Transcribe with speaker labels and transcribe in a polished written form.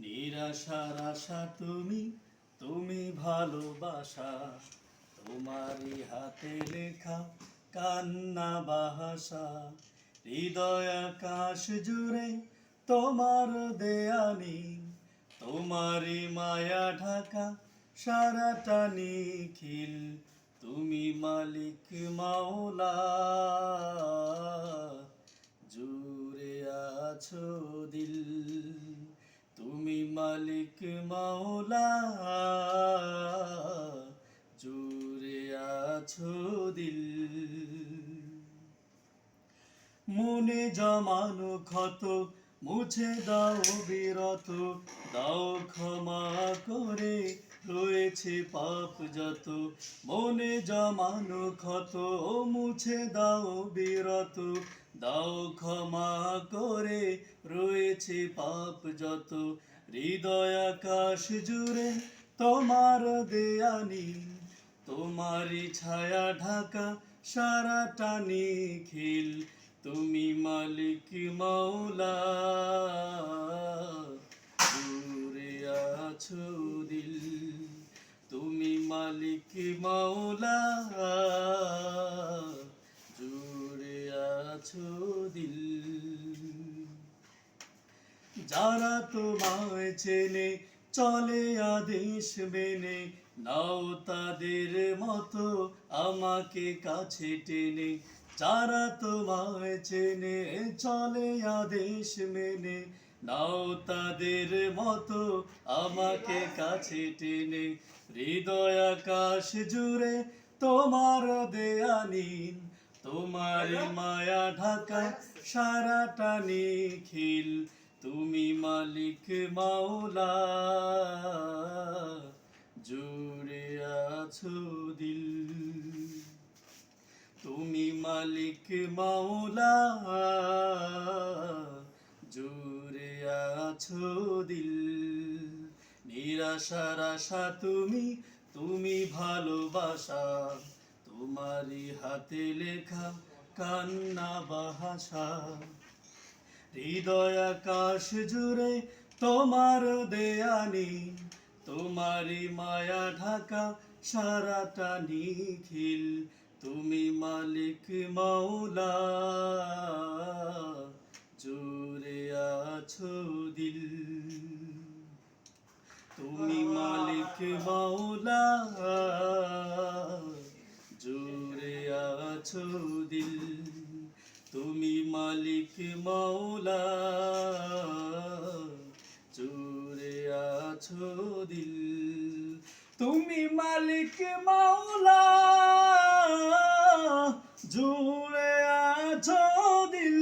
Speaker 1: নিরাশার আশা তুমি, তুমি ভালোবাসা, তোমারই হাতে লেখা কান্না বাহাসা। হৃদয় আকাশ জুড়ে তোমার দেয়ানি, তোমারই মায়া ঢাকা সারাটা নিখিল। তুমি মালিক মাওলা, জুড়ে আছো দিল। তুমি মালিক মাওলা, জুড়ে আছো দিল। মনে জমানো ক্ষত মুছে দাও বিরত, দাও ক্ষমা করে রয়েছে পাপ যত। মনে জমানো ক্ষত মুছে দাও বিরত, দাও ক্ষমা করে রয়েছে পাপ যত। হৃদয় আকাশ জুড়ে তোমার দেয়ানি, তোমারই ছায়া ঢাকা সারাটা নিখিল। তুমি মালিক মাওলা, জুড়ে আছো দিল। তুমি মালিক মাওলা, জুড়ে আছো দিল। যারা তোমায় চেনে চলে আদেশ মেনে, নাও তাদের মতো আমাকে কাছে টেনে। যারা তোমায় চেনে চলে আদেশ মেনে, নাও তাদের মতো আমাকে কাছে টেনে। হৃদয় আকাশ জুড়ে তোমার দেয়ানি, তোমার মায়া ঢাকা সারাটা নিখিল। তুমি মালিক মাওলা, জুড়ে আছো দিল। তুমি মালিক মাওলা, জুড়ে আছো দিল। নিরাশার আশা তুমি, তুমি ভালোবাসা, তোমারই হাতে লেখা কান্না বাহাসা। হৃদয় আকাশ জুড়ে তোমার দেয়ানি, তোমারই মায়া ঢাকা সারাটা নিখিল। তুমি মালিক মাওলা, জুড়ে আছো দিল। তুমি মালিক মাওলা, জুড়ে আছো দিল। তুমি মালিক মাওলা, জুড়ে আছো দিল। তুমি মালিক মাওলা, জুড়ে আছো দিল।